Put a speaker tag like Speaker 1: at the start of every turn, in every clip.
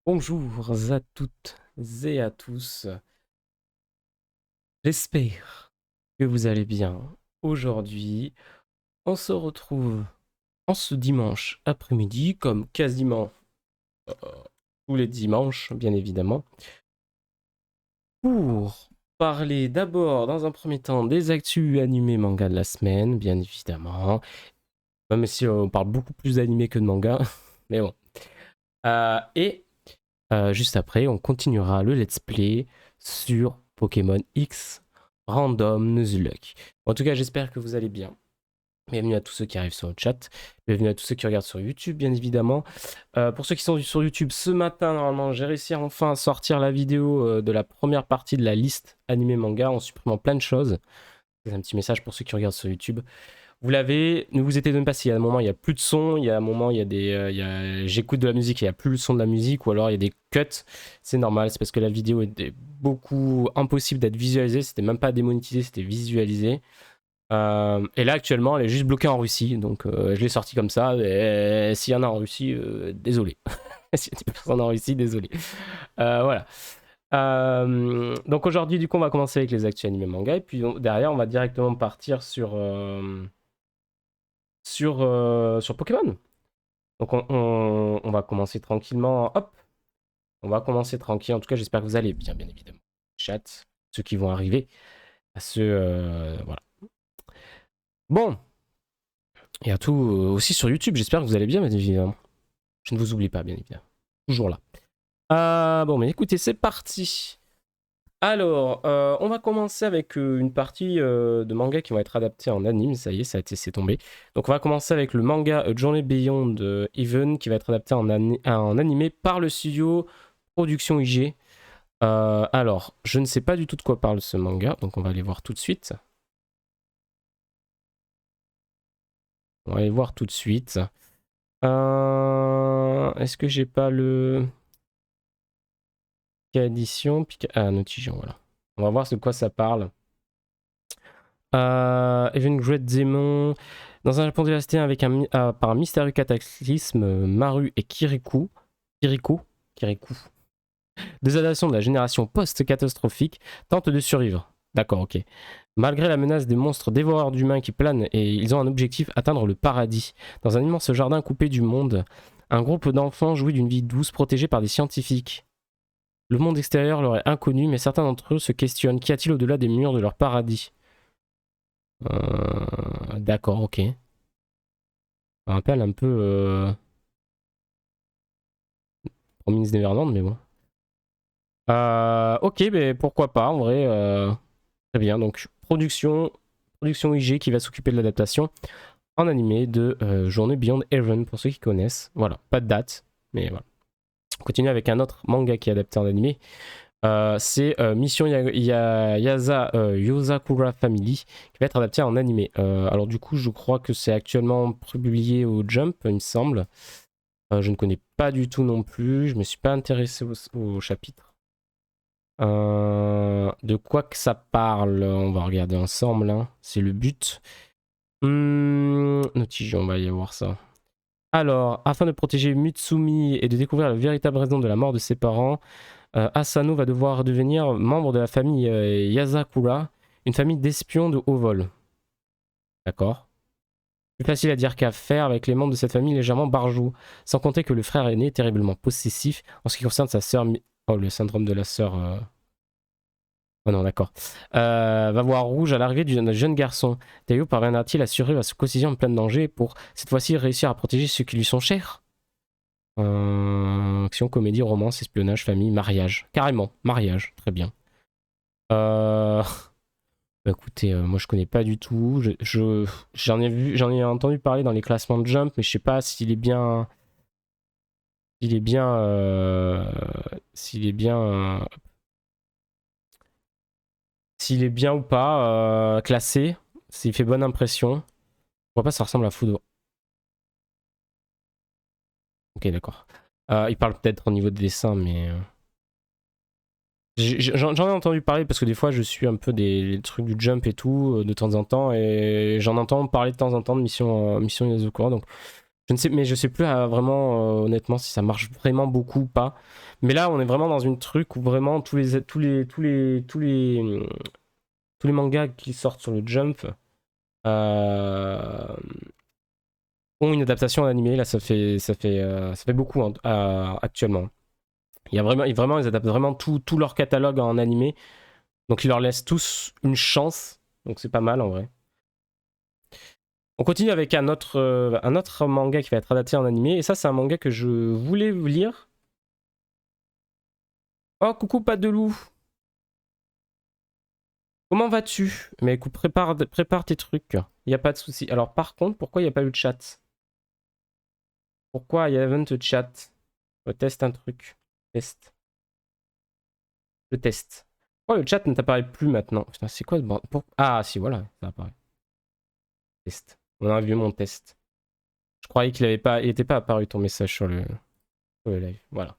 Speaker 1: Bonjour à toutes et à tous. J'espère que vous allez bien. Aujourd'hui, on se retrouve en ce dimanche après-midi, comme quasiment euh, tous les dimanches, bien évidemment, pour parler d'abord, dans un premier temps, des actus animés manga de la semaine, bien évidemment. Même si on parle beaucoup plus d'animés que de manga, mais bon. Et juste après, on continuera le let's play sur Pokémon X Random Nuzlocke. En tout cas, j'espère que vous allez bien. Bienvenue à tous ceux qui arrivent sur le chat. Bienvenue à tous ceux qui regardent sur YouTube, bien évidemment. Pour ceux qui sont sur YouTube, ce matin, normalement, j'ai réussi enfin à sortir la vidéo de la première partie de la liste animé manga en supprimant plein de choses. C'est un petit message pour ceux qui regardent sur YouTube. Vous l'avez, ne vous étonnez pas s'il y a un moment il y a plus de son, il y a un moment il y a j'écoute de la musique et il y a plus le son de la musique ou alors il y a des cuts, c'est normal, c'est parce que la vidéo était beaucoup impossible d'être visualisée, c'était même pas démonétisé, c'était visualisé. Et là actuellement elle est juste bloquée en Russie, donc je l'ai sortie comme ça, et s'il y en a en Russie, désolé. S'il y a des personnes en Russie, désolé. Voilà. Donc aujourd'hui du coup on va commencer avec les actus animés manga et puis derrière on va directement partir sur Pokémon. Donc on va commencer tranquillement. Hop, on va commencer tranquille. En tout cas, j'espère que vous allez bien, bien évidemment. Chat, ceux qui vont arriver, à ceux, voilà. Bon, et à tout aussi sur YouTube. J'espère que vous allez bien, bien évidemment. Je ne vous oublie pas, bien évidemment. Toujours là. Bon, mais écoutez, c'est parti. Alors, on va commencer avec une partie de manga qui vont être adaptés en anime. Ça y est, c'est tombé. Donc, on va commencer avec le manga Journey Beyond Even qui va être adapté en animé par le studio Production IG. Alors, je ne sais pas du tout de quoi parle ce manga, donc on va aller voir tout de suite. On va aller voir tout de suite. Est-ce que j'ai pas le Pika Edition Ah, Notigeon, voilà. On va voir de quoi ça parle. Even Great Demon. Dans un Japon dévasté par un mystérieux cataclysme, Maru et Kirikou, deux adaptations de la génération post-catastrophique, tentent de survivre. D'accord, ok. Malgré la menace des monstres dévoreurs d'humains qui planent, et ils ont un objectif, atteindre le paradis. Dans un immense jardin coupé du monde, un groupe d'enfants jouit d'une vie douce protégée par des scientifiques. Le monde extérieur leur est inconnu, mais certains d'entre eux se questionnent. Qu'y a-t-il au-delà des murs de leur paradis? D'accord, ok. Ça rappelle un peu Promise Neverland, mais bon. Ok, mais pourquoi pas, en vrai. Très bien, donc production IG qui va s'occuper de l'adaptation en animé de Journée Beyond Heaven, pour ceux qui connaissent. Voilà, pas de date, mais voilà. On continue avec un autre manga qui est adapté en animé. C'est Mission Yozakura Family qui va être adapté en animé. Alors du coup, je crois que c'est actuellement publié au Jump, il me semble. Je ne connais pas du tout non plus. Je me suis pas intéressé au chapitre. De quoi que ça parle, on va regarder ensemble. Hein. C'est le but. Notige, on va y voir ça. Alors, afin de protéger Mutsumi et de découvrir la véritable raison de la mort de ses parents, Asano va devoir devenir membre de la famille Yasakura, une famille d'espions de haut vol. D'accord. Plus facile à dire qu'à faire avec les membres de cette famille légèrement barjots, sans compter que le frère aîné est terriblement possessif en ce qui concerne sa sœur. Oh, le syndrome de la sœur. Oh non, d'accord. Va voir rouge à l'arrivée du jeune garçon. Tayo parviendra-t-il à survivre à ce quotidien en plein danger pour, cette fois-ci, réussir à protéger ceux qui lui sont chers? Action, comédie, romance, espionnage, famille, mariage. Carrément, mariage. Très bien. Bah, écoutez, moi je connais pas du tout. J'en ai entendu parler dans les classements de Jump, mais je sais pas s'il est bien, s'il est bien, s'il est bien ou pas classé. S'il fait bonne impression. Je vois pas, ça ressemble à Food. Ok, d'accord. Il parle peut-être au niveau des dessins, mais j'en ai entendu parler parce que des fois je suis un peu des trucs du Jump et tout de temps en temps et j'en entends parler de temps en temps de Mission Yozakura, donc je sais plus honnêtement si ça marche vraiment beaucoup ou pas. Mais là, on est vraiment dans une truc où vraiment tous les mangas qui sortent sur le Jump euh, ont une adaptation en animé. Là, ça fait beaucoup actuellement. Ils adaptent vraiment tout leur catalogue en animé. Donc ils leur laissent tous une chance. Donc c'est pas mal en vrai. On continue avec un autre manga qui va être adapté en animé. Et ça, c'est un manga que je voulais lire. Oh, coucou, pas de loup. Comment vas-tu? Mais écoute, prépare tes trucs. Il n'y a pas de souci. Alors, par contre, pourquoi il n'y a pas eu de chat? Pourquoi il y a un chat? Je teste un truc. Test. Le test. Pourquoi le chat ne t'apparaît plus maintenant? Putain, c'est quoi ce bordel? Ah, si, voilà, ça apparaît. Test. On a vu mon test. Je croyais qu'il n'était pas apparu ton message sur le live. Voilà.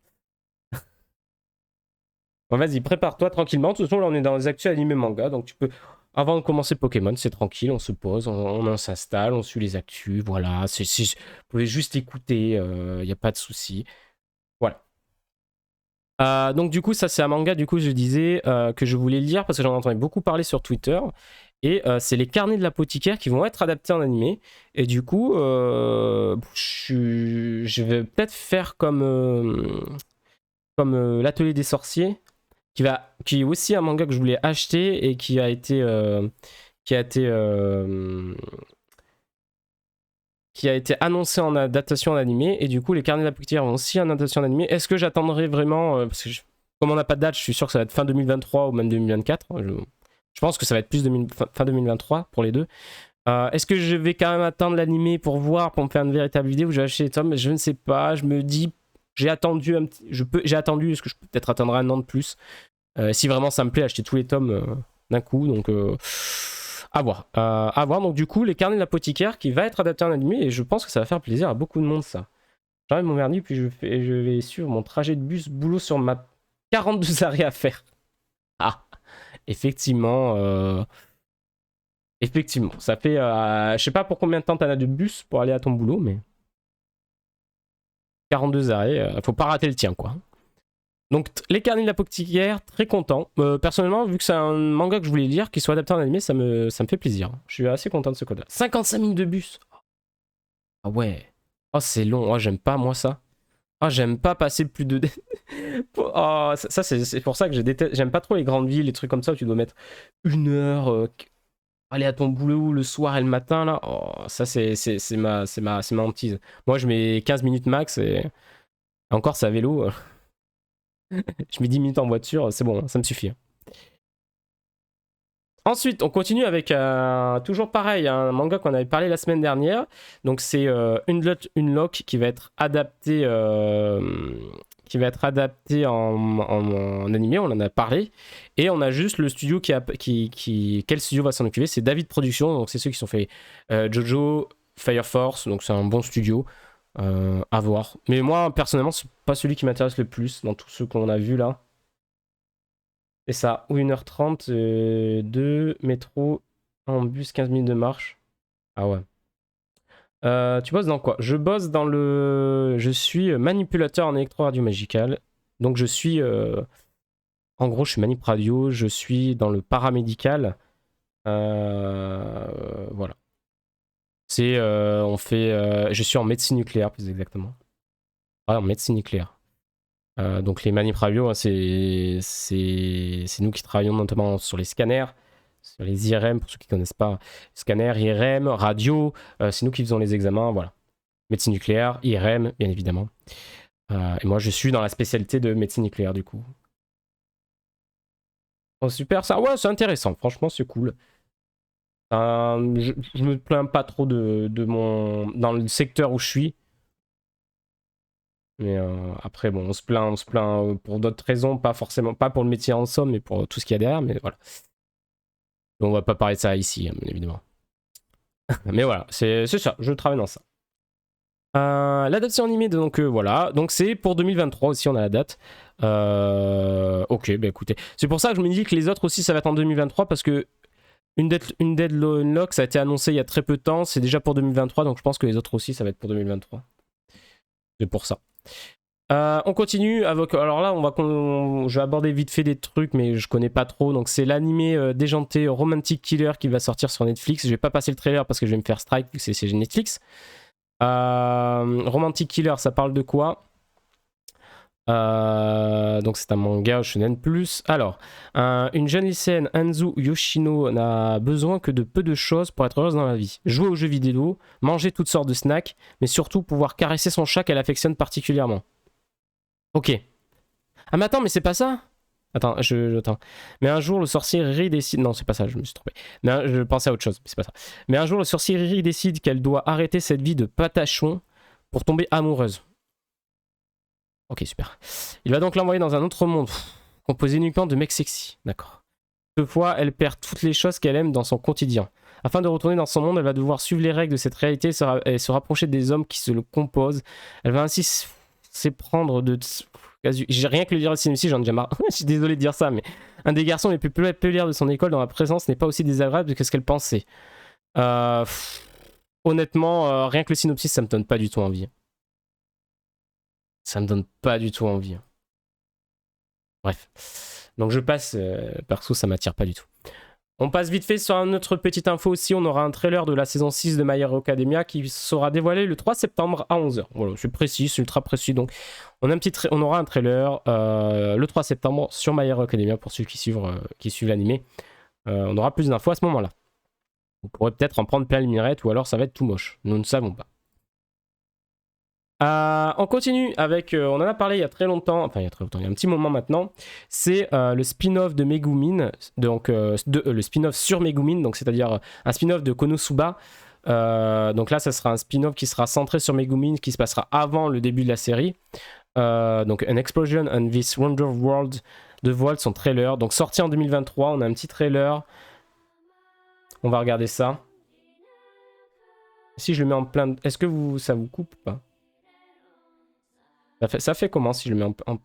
Speaker 1: Bon, vas-y, prépare-toi tranquillement. De toute façon, là, on est dans les actus animés manga. Donc, tu peux. Avant de commencer Pokémon, c'est tranquille. On se pose, on s'installe, on suit les actus. Voilà. Vous pouvez juste écouter. Il n'y a pas de souci. Voilà. Donc, du coup, ça, c'est un manga, du coup, je disais que je voulais lire parce que j'en entendais beaucoup parler sur Twitter. Et c'est les carnets de l'apothicaire qui vont être adaptés en animé. Et du coup, je vais peut-être faire comme l'atelier des sorciers qui est aussi un manga que je voulais acheter et qui a été annoncé en adaptation en animé. Et du coup, les carnets de l'apothicaire vont aussi en adaptation en animé. Est-ce que j'attendrai vraiment parce que comme on n'a pas de date, je suis sûr que ça va être fin 2023 ou même 2024. Je pense que ça va être plus fin 2023 pour les deux. Est-ce que je vais quand même attendre l'animé pour me faire une véritable vidéo où j'ai acheté les tomes? Je ne sais pas. Je me dis, j'ai attendu est-ce que je peux peut-être attendre un an de plus si vraiment ça me plaît, acheter tous les tomes d'un coup. Donc à voir. Donc du coup, les carnets de l'apothicaire qui va être adapté en animé et je pense que ça va faire plaisir à beaucoup de monde ça. J'enlève mon vernis puis je vais suivre mon trajet de bus boulot sur ma 42 arrêts à faire. Ah, effectivement. Effectivement, ça fait. Je sais pas pour combien de temps t'en as de bus pour aller à ton boulot, mais. 42 arrêts, faut pas rater le tien, quoi. Donc, les carnets de l'apothicaire, très content. Personnellement, vu que c'est un manga que je voulais lire, qu'il soit adapté en animé, ça me fait plaisir. Je suis assez content de ce code-là. 55 minutes de bus. Ah ouais. Oh, c'est long. Oh, j'aime pas, moi, ça. Oh, j'aime pas passer plus de. Oh, ça c'est pour ça que j'aime pas trop les grandes villes, les trucs comme ça où tu dois mettre 1 heure. Aller à ton boulot le soir et le matin, là, oh, ça c'est ma hantise. Moi, je mets 15 minutes max et encore, c'est à vélo. Je mets 10 minutes en voiture, c'est bon, ça me suffit. Ensuite, on continue avec toujours pareil, un manga qu'on avait parlé la semaine dernière. Donc, c'est Unlock qui va être adapté. En animé, on en a parlé. Et on a juste le studio quel studio va s'en occuper? C'est David Productions, donc c'est ceux qui sont fait Jojo, Fire Force, donc c'est un bon studio à voir. Mais moi, personnellement, c'est pas celui qui m'intéresse le plus dans tous ceux qu'on a vus là. C'est ça, ou 1h30 de métro en bus, 15 minutes de marche. Ah ouais. Tu bosses dans quoi? Je suis manipulateur en électro-radio magical. Donc je suis... En gros, je suis manip radio, je suis dans le paramédical. Voilà. Je suis en médecine nucléaire, plus exactement. Ah, en médecine nucléaire. Donc les manip radio, hein, c'est nous qui travaillons notamment sur les scanners, sur les IRM, pour ceux qui ne connaissent pas. Scanners, IRM, radio, c'est nous qui faisons les examens, voilà. Médecine nucléaire, IRM, bien évidemment. Et moi, je suis dans la spécialité de médecine nucléaire, du coup. Oh, super, ça, ouais, c'est intéressant, franchement, c'est cool. Je me plains pas trop dans le secteur où je suis. Mais après, bon, on se plaint pour d'autres raisons, pas forcément, pas pour le métier en somme, mais pour tout ce qu'il y a derrière, mais voilà. On va pas parler de ça ici, hein, bien évidemment. Mais voilà, c'est ça, je travaille dans ça. L'adaptation animée, donc voilà, donc c'est pour 2023 aussi, on a la date. Ok, bah écoutez, c'est pour ça que je me dis que les autres aussi, ça va être en 2023, parce que une Deadlock, ça a été annoncé il y a très peu de temps, c'est déjà pour 2023, donc je pense que les autres aussi, ça va être pour 2023. C'est pour ça. On continue avec. Alors là, je vais aborder vite fait des trucs, mais je connais pas trop. Donc, c'est l'animé déjanté Romantic Killer qui va sortir sur Netflix. Je vais pas passer le trailer parce que je vais me faire strike, c'est Netflix. Romantic Killer, ça parle de quoi? Donc c'est un manga shonen plus. Alors, une jeune lycéenne, Anzu Yoshino, n'a besoin que de peu de choses pour être heureuse dans la vie. Jouer aux jeux vidéo, manger toutes sortes de snacks, mais surtout pouvoir caresser son chat qu'elle affectionne particulièrement. Ok. Ah mais attends, mais c'est pas ça. Attends. Mais un jour, le sorcier Riri décide... Non, c'est pas ça, je me suis trompé. Je pensais à autre chose, mais c'est pas ça. Mais un jour, le sorcier Riri décide qu'elle doit arrêter cette vie de patachon pour tomber amoureuse. Ok, super. Il va donc l'envoyer dans un autre monde, composé uniquement de mecs sexy. D'accord. Cette fois, elle perd toutes les choses qu'elle aime dans son quotidien. Afin de retourner dans son monde, elle va devoir suivre les règles de cette réalité et se rapprocher des hommes qui se le composent. Elle va ainsi s'éprendre de... J'ai rien que le dire au synopsis, j'en ai déjà marre. Je suis désolé de dire ça, mais un des garçons les plus populaires de son école dans la présence n'est pas aussi désagréable que ce qu'elle pensait. Honnêtement, rien que le synopsis, ça me donne pas du tout envie. Ça me donne pas du tout envie. Bref. Donc je passe, perso ça m'attire pas du tout. On passe vite fait sur une autre petite info aussi, on aura un trailer de la saison 6 de My Hero Academia qui sera dévoilé le 3 septembre à 11h. Voilà, c'est précis, c'est ultra précis, donc on aura un trailer le 3 septembre sur My Hero Academia pour ceux qui suivent l'animé. On aura plus d'infos à ce moment-là. Vous pourrez peut-être en prendre plein les mirettes ou alors ça va être tout moche, nous ne savons pas. On continue avec, on en a parlé il y a très longtemps, il y a un petit moment maintenant, c'est le spin-off de Megumin, donc le spin-off sur Megumin, donc c'est-à-dire un spin-off de Konosuba. Donc là, ça sera un spin-off qui sera centré sur Megumin, qui se passera avant le début de la série. Donc An Explosion on This Wonder World dévoile son trailer, donc sorti en 2023, on a un petit trailer. On va regarder ça. Si je le mets en plein... Est-ce que ça vous coupe ou pas? Ça fait comment si je le mets en...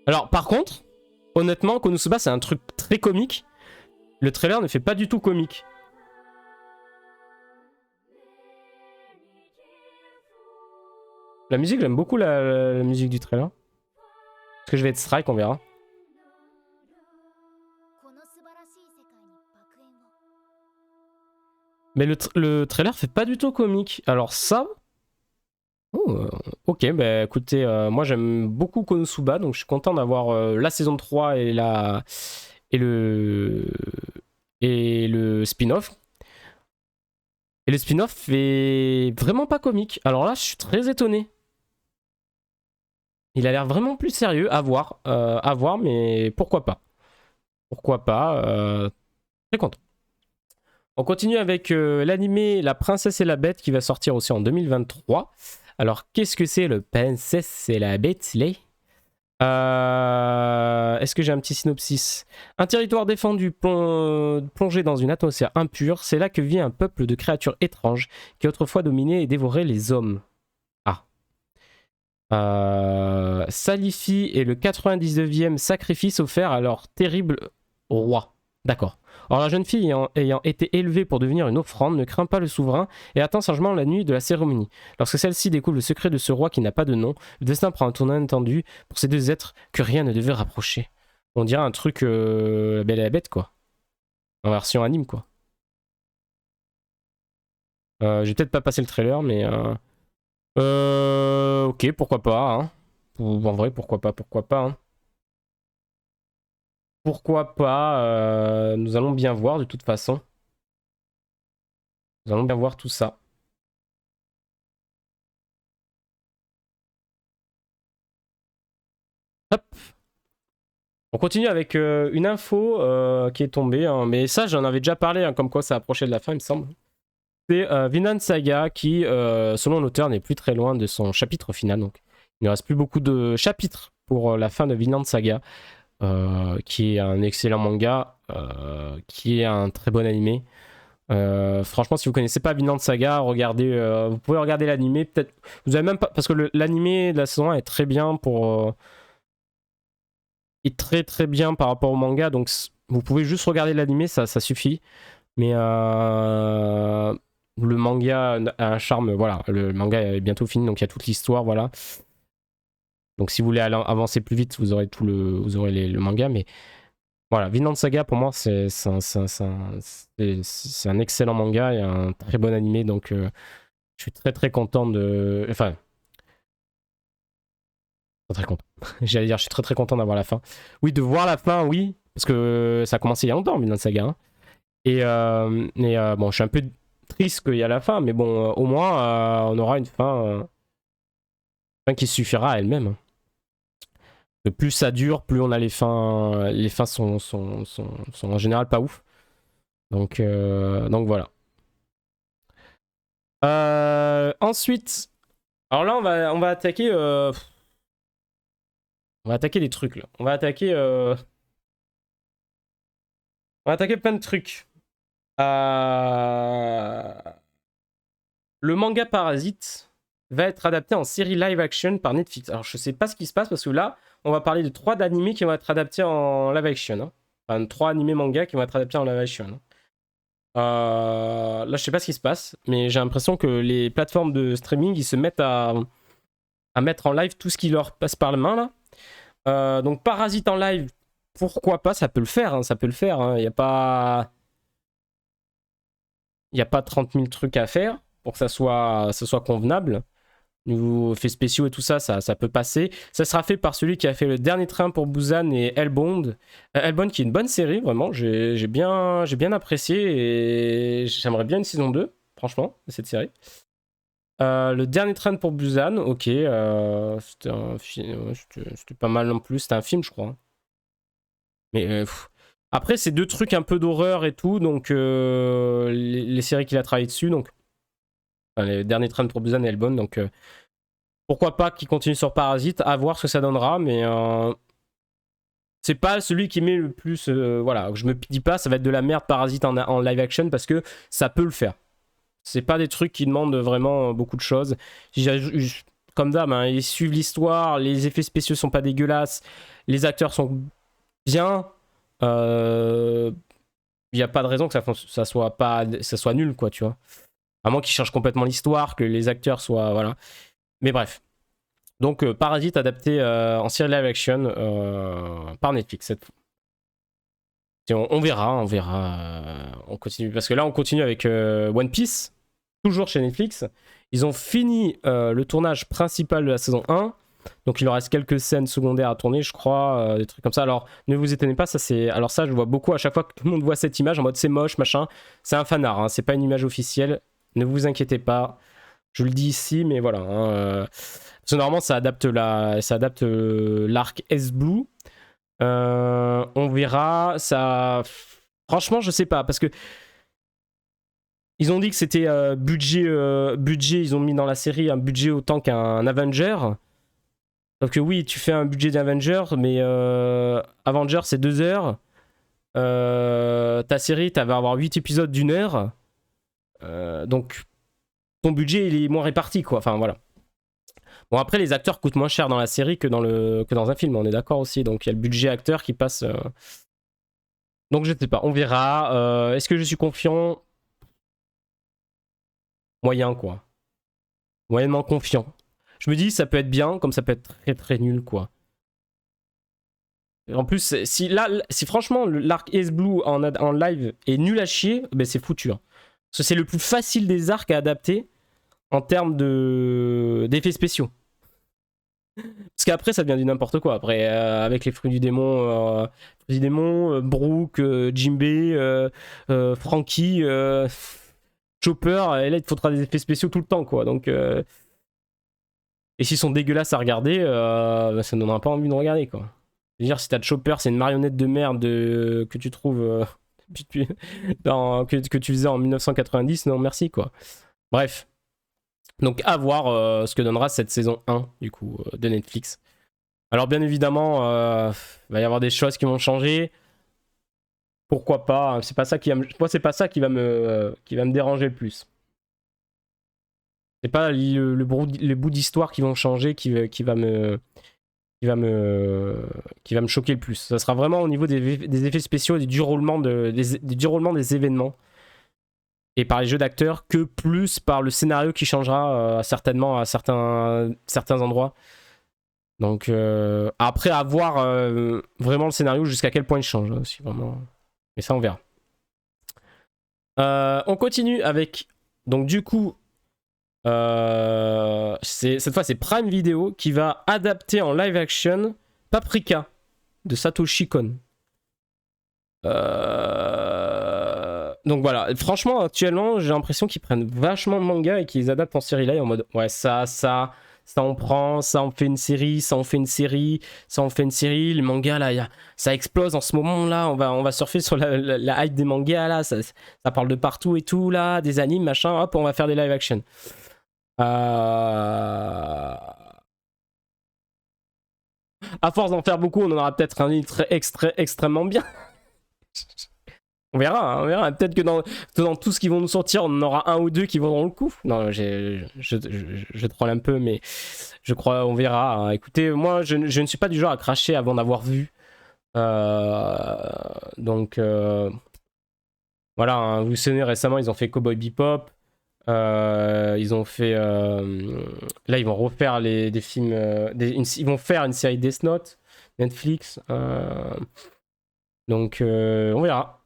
Speaker 1: Alors par contre, honnêtement, Konosuba c'est un truc très comique. Le trailer ne fait pas du tout comique. La musique, j'aime beaucoup la musique du trailer. Est-ce que je vais être strike, on verra. Mais le trailer fait pas du tout comique. Alors ça... Oh, ok, bah écoutez, moi j'aime beaucoup Konosuba, donc je suis content d'avoir la saison 3 et le spin-off. Et le spin-off est vraiment pas comique. Alors là, je suis très étonné. Il a l'air vraiment plus sérieux, à voir, mais pourquoi pas. Pourquoi pas, très content. On continue avec l'animé La Princesse et la Bête qui va sortir aussi en 2023. Alors, qu'est-ce que c'est le Princesse et la Bête, Est-ce que j'ai un petit synopsis? Un territoire défendu plongé dans une atmosphère impure, c'est là que vit un peuple de créatures étranges qui autrefois dominaient et dévoraient les hommes. Salifi est le 99e sacrifice offert à leur terrible roi. D'accord. Or la jeune fille ayant été élevée pour devenir une offrande ne craint pas le souverain et attend sagement la nuit de la cérémonie. Lorsque celle-ci découvre le secret de ce roi qui n'a pas de nom, le destin prend un tournant inattendu pour ces deux êtres que rien ne devait rapprocher. On dirait un truc Belle et la Bête quoi. En version anime quoi. J'ai peut-être pas passé le trailer mais... ok, pourquoi pas, hein. En vrai, pourquoi pas, hein. Pourquoi pas, nous allons bien voir de toute façon. Nous allons bien voir tout ça. Hop. On continue avec une info qui est tombée, hein. Mais ça j'en avais déjà parlé, hein, comme quoi ça approchait de la fin il me semble. C'est Vinland Saga qui, selon l'auteur, n'est plus très loin de son chapitre final. Donc, il ne reste plus beaucoup de chapitres pour la fin de Vinland Saga. qui est un excellent manga, qui est un très bon animé. Franchement, si vous connaissez pas Vinland Saga, regardez, vous pouvez regarder l'animé. Peut-être, vous avez même pas, parce que l'animé de la saison 1 est très bien est très très bien par rapport au manga, donc vous pouvez juste regarder l'animé, ça suffit. Mais le manga a un charme, voilà, le manga est bientôt fini, donc il y a toute l'histoire, voilà. Donc si vous voulez avancer plus vite, vous aurez vous aurez le manga, mais voilà, Vinland Saga pour moi c'est un excellent manga et un très bon animé, donc je suis très très content de, enfin très content. J'allais dire, je suis très très content d'avoir la fin. Oui, de voir la fin, oui, parce que ça a commencé il y a longtemps, Vinland Saga. Hein. Et bon, je suis un peu triste qu'il y a la fin, mais bon, au moins, on aura une fin qui suffira à elle-même. Hein. Plus ça dure, plus on a les fins. Les fins sont en général pas ouf. Donc voilà. Ensuite, alors là, on va attaquer. On va attaquer des trucs là. On va attaquer plein de trucs. Le manga Parasite va être adapté en série live action par Netflix. Alors je sais pas ce qui se passe parce que là, on va parler de 3 animés qui vont être adaptés en live action. Hein. Enfin, 3 animés manga qui vont être adaptés en live action. Hein. Là, je sais pas ce qui se passe, mais j'ai l'impression que les plateformes de streaming, ils se mettent à mettre en live tout ce qui leur passe par la main là. Donc Parasite en live, pourquoi pas, ça peut le faire, hein, ça peut le faire. Hein. Il n'y a pas 30 000 trucs à faire pour que ça soit convenable. Niveau effets spéciaux et tout ça, ça peut passer. Ça sera fait par celui qui a fait le dernier train pour Busan et Hellbound. Hellbound qui est une bonne série, vraiment. J'ai bien apprécié et j'aimerais bien une saison 2, franchement, de cette série. Le dernier train pour Busan, ok. C'était pas mal non plus. C'était un film, je crois. Mais après, c'est 2 trucs un peu d'horreur et tout. Donc, les séries qu'il a travaillé dessus. Donc, enfin, les derniers trains pour Busan et Hellbound. Donc, pourquoi pas qu'il continue sur Parasite, à voir ce que ça donnera, mais c'est pas celui qui met le plus. Voilà, je me dis pas, ça va être de la merde Parasite en live action parce que ça peut le faire. C'est pas des trucs qui demandent vraiment beaucoup de choses. Comme d'hab, hein, ils suivent l'histoire, les effets spéciaux sont pas dégueulasses, les acteurs sont bien. Il n'y a pas de raison que ça soit nul, quoi, tu vois. À moins qu'ils changent complètement l'histoire, que les acteurs soient. Voilà. Mais bref. Donc Parasite adapté en série live action par Netflix cette fois. On verra. On continue parce que là on continue avec One Piece, toujours chez Netflix. Ils ont fini le tournage principal de la saison 1. Donc il leur reste quelques scènes secondaires à tourner, je crois, des trucs comme ça. Alors ne vous étonnez pas, alors ça je vois beaucoup à chaque fois que tout le monde voit cette image en mode c'est moche, machin. C'est un fanart, hein, c'est pas une image officielle. Ne vous inquiétez pas. Je le dis ici, mais voilà. Hein, parce que normalement, ça adapte l'arc S-Blue. On verra. Ça, franchement, je sais pas parce que ils ont dit que c'était budget. Ils ont mis dans la série un budget autant qu'un Avenger. Donc oui, tu fais un budget d'Avenger, mais Avenger c'est 2 heures. Ta série, tu vas avoir 8 épisodes d'une heure. Donc ton budget il est moins réparti, quoi. Enfin voilà. Bon, après, les acteurs coûtent moins cher dans la série que dans un film, on est d'accord aussi. Donc, il y a le budget acteur qui passe. Donc, je sais pas, on verra. Est-ce que je suis confiant? Moyen, quoi. Moyennement confiant. Je me dis, ça peut être bien, comme ça peut être très très nul, quoi. En plus, si franchement l'arc Ace Blue en live est nul à chier, ben c'est foutu. Hein. Parce que c'est le plus facile des arcs à adapter en termes d'effets spéciaux. Parce qu'après, ça devient du n'importe quoi. Après, avec les fruits du démon, Brooke, Jimbei, Frankie, Chopper, et là, il te faudra des effets spéciaux tout le temps, quoi. Donc, et s'ils sont dégueulasses à regarder, ça ne donnera pas envie de regarder, quoi. Je veux dire, si t'as Chopper, c'est une marionnette de merde que tu trouves que tu faisais en 1990, non, merci, quoi. Bref. Donc à voir ce que donnera cette saison 1 du coup de Netflix. Alors bien évidemment, il va y avoir des choses qui vont changer. Pourquoi pas, hein. C'est pas ça qui va me... Moi, c'est pas ça qui va me déranger le plus. C'est pas les bouts d'histoire qui vont changer qui va me choquer le plus. Ça sera vraiment au niveau des effets spéciaux et du déroulement des événements et par les jeux d'acteurs que plus par le scénario qui changera certainement à certains endroits. Donc après avoir vraiment le scénario jusqu'à quel point il change aussi vraiment. Mais ça on verra. On continue avec donc du coup cette fois c'est Prime Video qui va adapter en live action Paprika de Satoshi Kon. Donc voilà, franchement actuellement j'ai l'impression qu'ils prennent vachement de manga et qu'ils adaptent en série live en mode ouais ça on prend, ça on fait une série, ça on fait une série, ça on fait une série, le manga là ça explose en ce moment là, on va surfer sur la hype des mangas là, ça parle de partout et tout là, des animes machin, hop on va faire des live action. À force d'en faire beaucoup, on en aura peut-être un livre extrêmement bien. On verra, hein, on verra. Peut-être que dans tout ce qui vont nous sortir, on en aura un ou deux qui vont dans le coup. Non, je troll un peu, mais je crois, on verra, hein. Écoutez, moi, je ne suis pas du genre à cracher avant d'avoir vu. Donc, voilà, hein, vous vous souvenez, récemment, ils ont fait Cowboy Bebop. Ils ont fait. Là, ils vont refaire des films. Ils vont faire une série Death Note, Netflix. Donc, on verra.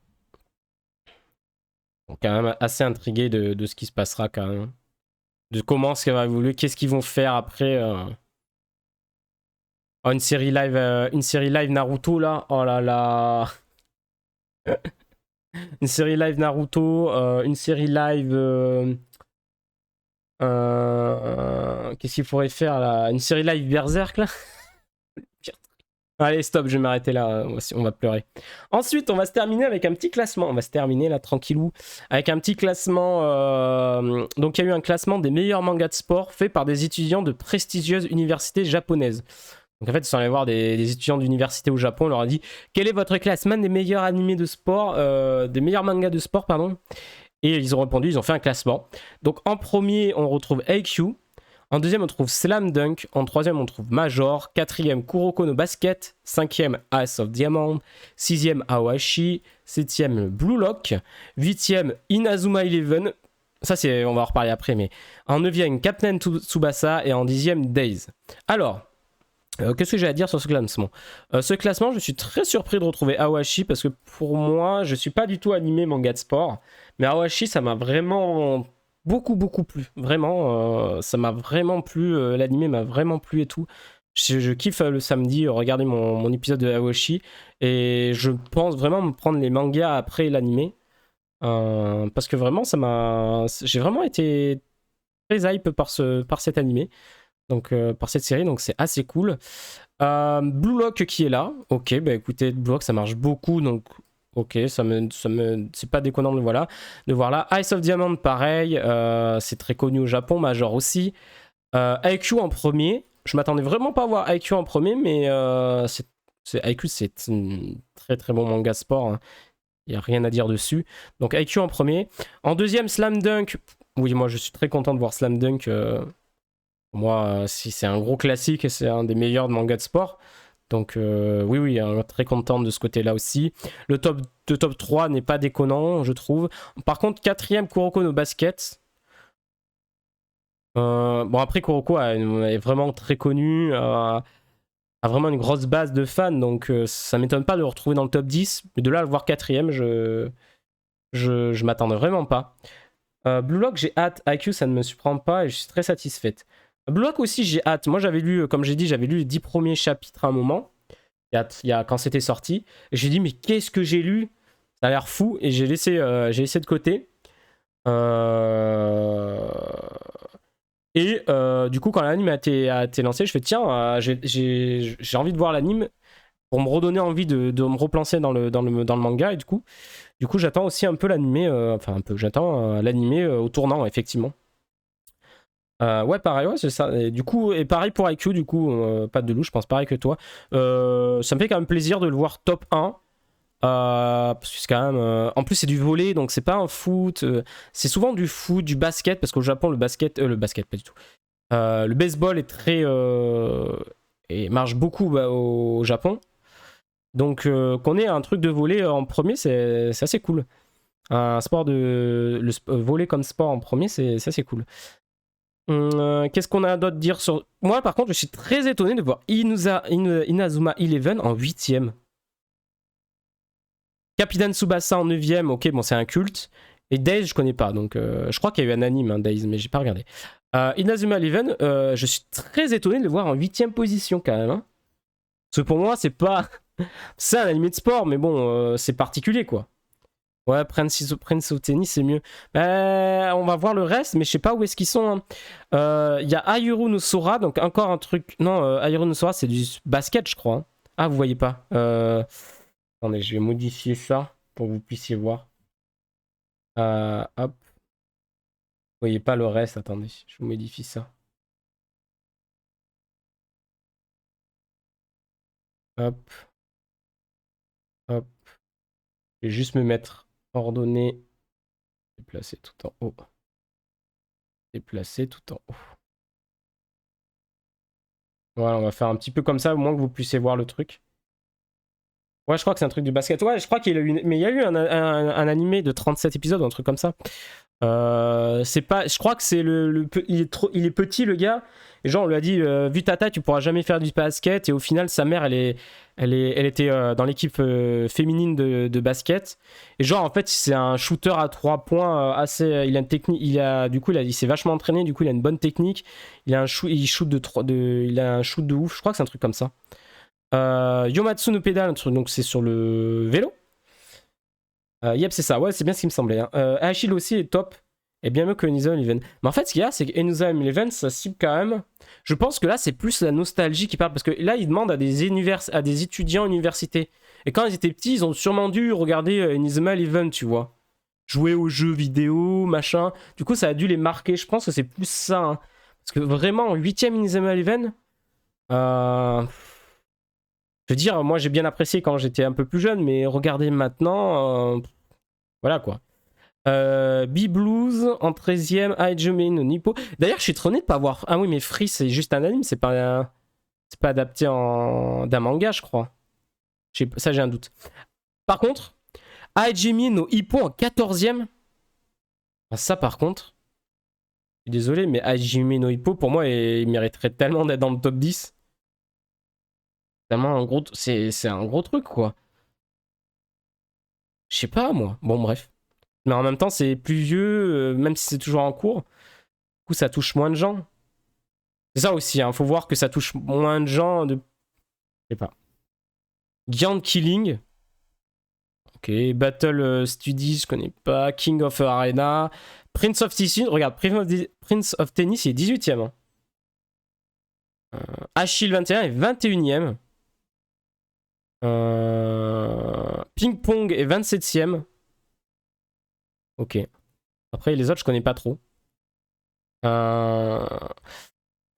Speaker 1: Donc, quand même assez intrigué de ce qui se passera quand même. De comment ça va évoluer, qu'est-ce qu'ils vont faire après. Oh, une série live Naruto là. Oh là là. Une série live Naruto, une série live. Qu'est-ce qu'il faudrait faire là? Une série live Berserk là. Allez, stop, je vais m'arrêter là, on va pleurer. Ensuite, on va se terminer avec un petit classement. On va se terminer là, tranquillou, avec un petit classement. Donc, il y a eu un classement des meilleurs mangas de sport fait par des étudiants de prestigieuses universités japonaises. Donc, en fait, ils sont allés voir des étudiants d'université au Japon. On leur a dit quel est votre classement des meilleurs animés de sport, des meilleurs mangas de sport, pardon. Et ils ont répondu, ils ont fait un classement. Donc, en premier, on retrouve AQ. En deuxième, on trouve Slam Dunk. En troisième, on trouve Major. Quatrième, Kuroko no Basket. Cinquième, Ice of Diamond. Sixième, Awashi. Septième, Blue Lock. Huitième, Inazuma Eleven. Ça, on va en reparler après, mais en neuvième, Captain Tsubasa. Et en dixième, Days. Alors, qu'est-ce que j'ai à dire sur ce classement? Ce classement, je suis très surpris de retrouver Awashi parce que pour moi, je suis pas du tout animé manga de sport. Mais Awashi, ça m'a vraiment beaucoup plu. Vraiment, ça m'a vraiment plu. L'animé m'a vraiment plu et tout. Je kiffe le samedi regarder mon épisode de Awashi. Et je pense vraiment me prendre les mangas après l'animé. Parce que vraiment, j'ai vraiment été très hype par cet animé. Donc, par cette série, donc c'est assez cool. Blue Lock qui est là. Ok, bah écoutez, Blue Lock ça marche beaucoup. Donc, ok, c'est pas déconnant de de voir là. Ice of Diamond, pareil, c'est très connu au Japon, Major aussi. IQ en premier, je m'attendais vraiment pas à voir IQ en premier, mais IQ c'est un très très bon manga sport, hein. Il n'y a rien à dire dessus. Donc IQ en premier. En deuxième, Slam Dunk. Oui, moi je suis très content de voir Slam Dunk. Moi, si c'est un gros classique et c'est un des meilleurs de manga de sport. Donc oui, très contente de ce côté-là aussi. Le top 3 n'est pas déconnant, je trouve. Par contre, quatrième, Kuroko no Basket. Bon, après, Kuroko est vraiment très connu, a vraiment une grosse base de fans, donc ça m'étonne pas de le retrouver dans le top 10. Mais de là à le voir quatrième, je m'attendais vraiment pas. Blue Lock, j'ai hâte. IQ, ça ne me surprend pas et je suis très satisfaite. Blue Lock aussi, j'ai hâte. Moi, j'avais lu, comme j'ai dit, j'avais lu les 10 premiers chapitres à un moment, quand c'était sorti. Et j'ai dit, mais qu'est-ce que j'ai lu? Ça a l'air fou. Et j'ai laissé de côté. Et du coup, quand l'anime a été lancé, je fais, tiens, j'ai envie de voir l'anime pour me redonner envie de me replancer dans le manga. Et du coup j'attends aussi un peu l'animé, j'attends l'animé au tournant, effectivement. Ouais, pareil, ouais, c'est ça. Et du coup, et pareil pour IQ, du coup, pas de loup, je pense pareil que toi. Ça me fait quand même plaisir de le voir top 1. Parce que c'est quand même. En plus, c'est du volley, donc c'est pas un foot. C'est souvent du foot, du basket, parce qu'au Japon, le basket, pas du tout. Le baseball est très. Et marche beaucoup bah, au Japon. Donc, qu'on ait un truc de volley en premier, c'est assez cool. Un sport de. Volley comme sport en premier, c'est assez cool. Qu'est-ce qu'on a d'autre à dire sur. Moi, par contre, je suis très étonné de voir Inazuma Eleven en 8ème. Kapitan Tsubasa en 9ème, ok, bon, c'est un culte. Et Days, je connais pas, donc je crois qu'il y a eu un anime, hein, Days, mais j'ai pas regardé. Inazuma Eleven, je suis très étonné de le voir en 8ème position quand même. Hein. Parce que pour moi, c'est pas. C'est un anime de sport, mais bon, c'est particulier quoi. Ouais, Prince of Tennis, c'est mieux. On va voir le reste, mais je sais pas où est-ce qu'ils sont. Il y a Ayuru no Sora, donc encore un truc. Non, Ayuru no Sora, c'est du basket, je crois. Hein. Ah, vous voyez pas. Attendez, je vais modifier ça pour que vous puissiez voir. Hop. Vous voyez pas le reste, attendez, je vous modifie ça. Hop, hop. Je vais juste me mettre ordonné. Déplacer tout en haut. Déplacer tout en haut. Voilà, on va faire un petit peu comme ça, au moins que vous puissiez voir le truc. Ouais, je crois que c'est un truc du basket. Ouais, je crois qu'il y a eu, mais il y a eu un animé de 37 épisodes, un truc comme ça. C'est pas, je crois que c'est il est petit le gars. Et genre on lui a dit, vu ta taille, tu pourras jamais faire du basket. Et au final, sa mère, elle était dans l'équipe féminine de basket. Et genre en fait, c'est un shooter à 3 points assez. Il a une technique, du coup, il s'est vachement entraîné. Du coup, il a une bonne technique. Il shoot il a un shoot de ouf. Je crois que c'est un truc comme ça. Yomatsu no Pedal, donc c'est sur le vélo. Yep, c'est ça, ouais, c'est bien ce qui me semblait. Hein. Achille aussi est top, et bien mieux que Inuzuma Eleven. Mais en fait, ce qu'il y a, c'est que Inuzuma Eleven, ça cible quand même. Je pense que là, c'est plus la nostalgie qui parle, parce que là, ils demandent à des étudiants à l'université. Et quand ils étaient petits, ils ont sûrement dû regarder Inuzuma Eleven, tu vois. Jouer aux jeux vidéo, machin. Du coup, ça a dû les marquer. Je pense que c'est plus ça. Hein. Parce que vraiment, en 8ème Inuzuma Eleven, je veux dire, moi j'ai bien apprécié quand j'étais un peu plus jeune, mais regardez maintenant, voilà quoi. B-Blues en 13ème, Hajime no Nippo. D'ailleurs, je suis trop de pas voir. Ah oui, mais Free, c'est juste un anime, c'est pas adapté d'un manga, je crois. Ça, j'ai un doute. Par contre, Hajime no Hippo en 14ème. Ah, ça, par contre, je suis désolé, mais Hajime no Hippo, pour moi, il mériterait tellement d'être dans le top 10. Tellement un gros. C'est un gros truc, quoi. Je sais pas, moi. Bon, bref. Mais en même temps, c'est plus vieux, même si c'est toujours en cours. Du coup, ça touche moins de gens. C'est ça aussi, hein. Faut voir que ça touche moins de gens. Je sais pas. Giant Killing. Ok. Battle Studies, je connais pas. King of Arena. Prince of Tennis. Regarde, Prince of Tennis, il est 18ème. Hein. Achille 21 est 21ème. Ping Pong est 27ème. Ok. Après, les autres, je connais pas trop.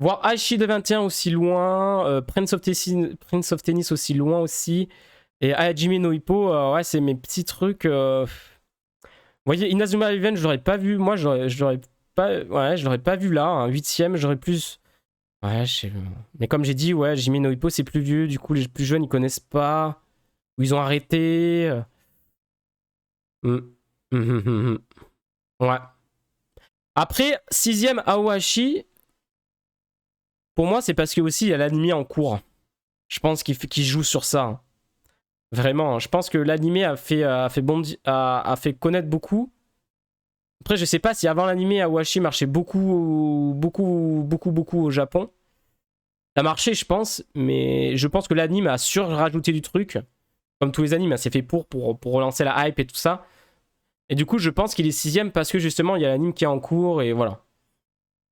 Speaker 1: Voir Aichi de 21 aussi loin, Prince of Tennis aussi loin aussi, et Hajime no Hippo, ouais, c'est mes petits trucs. Vous voyez, Inazuma Eleven, je l'aurais pas vu, moi, je l'aurais pas vu là, un 8ème, j'aurais plus. Ouais, je sais. Mais comme j'ai dit, ouais, Hajime no Hippo, c'est plus vieux, du coup, les plus jeunes, ils connaissent pas, ou ils ont arrêté. Ouais. Après, 6ème Aohashi, pour moi, c'est parce que aussi il y a l'anime en cours. Je pense qu'il joue sur ça. Hein. Vraiment, hein. Je pense que l'anime a fait connaître beaucoup. Après, je sais pas si avant l'anime, Awashi marchait beaucoup au Japon. Ça a marché, je pense, mais je pense que l'anime a sur-rajouté du truc. Comme tous les animes, hein, c'est fait pour relancer la hype et tout ça. Et du coup, je pense qu'il est 6ème parce que justement, il y a l'anime qui est en cours et voilà.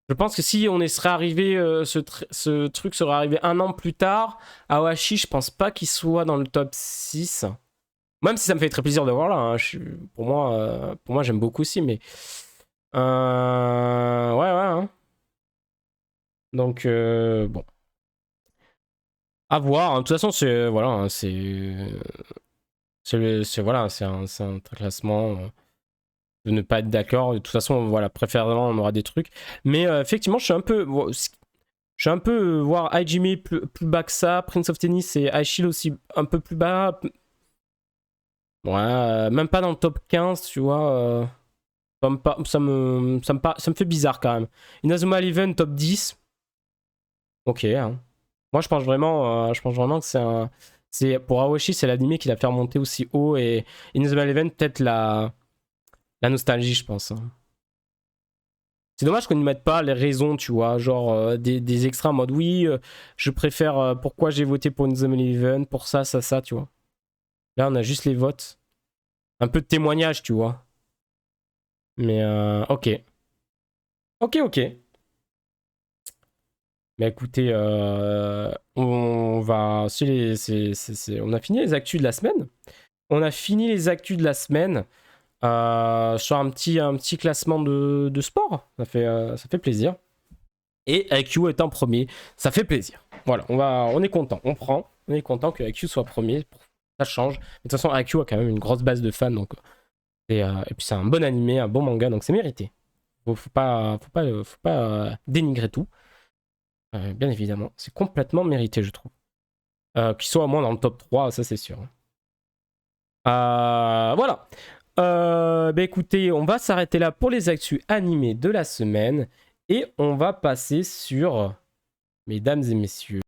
Speaker 1: Je pense que si on serait arrivé, ce truc serait arrivé un an plus tard, Awashi, je pense pas qu'il soit dans le top 6. Même si ça me fait très plaisir de voir là. Hein, pour moi j'aime beaucoup aussi, mais. Ouais, ouais. Hein. Donc, bon. À voir. Hein. De toute façon, c'est. Voilà, hein, c'est. Voilà, c'est un classement. De ne pas être d'accord. De toute façon, voilà, préférément, on aura des trucs. Mais effectivement, je suis un peu. Je suis un peu voir Hajime plus bas que ça, Prince of Tennis et Aishil aussi un peu plus bas. Ouais, même pas dans le top 15, tu vois. Ça me fait bizarre quand même. Inazuma Eleven top 10. Ok. Hein. Moi, je pense vraiment que pour Aoshi, c'est l'anime qui l'a fait remonter aussi haut. Et Inazuma Eleven, peut-être la nostalgie, je pense. Hein. C'est dommage qu'on ne mette pas les raisons, tu vois, genre des extras en mode oui, je préfère pourquoi j'ai voté pour Inazuma Eleven, pour ça, ça, ça, tu vois. Là, on a juste les votes. Un peu de témoignage, tu vois. Mais ok. Ok, ok. Mais écoutez, on va. On a fini les actus de la semaine. On a fini les actus de la semaine sur un petit classement de sport. Ça fait plaisir. Et IQ est en premier. Ça fait plaisir. Voilà, on est content. On prend. On est content que IQ soit premier. Ça change. Mais de toute façon, IQ a quand même une grosse base de fans. Donc, et puis, c'est un bon animé, un bon manga. Donc, c'est mérité. Faut pas dénigrer tout. Bien évidemment. C'est complètement mérité, je trouve. Qu'il soit au moins dans le top 3, ça c'est sûr. Voilà. Bah écoutez, on va s'arrêter là pour les actus animés de la semaine. Et on va passer sur, mesdames et messieurs,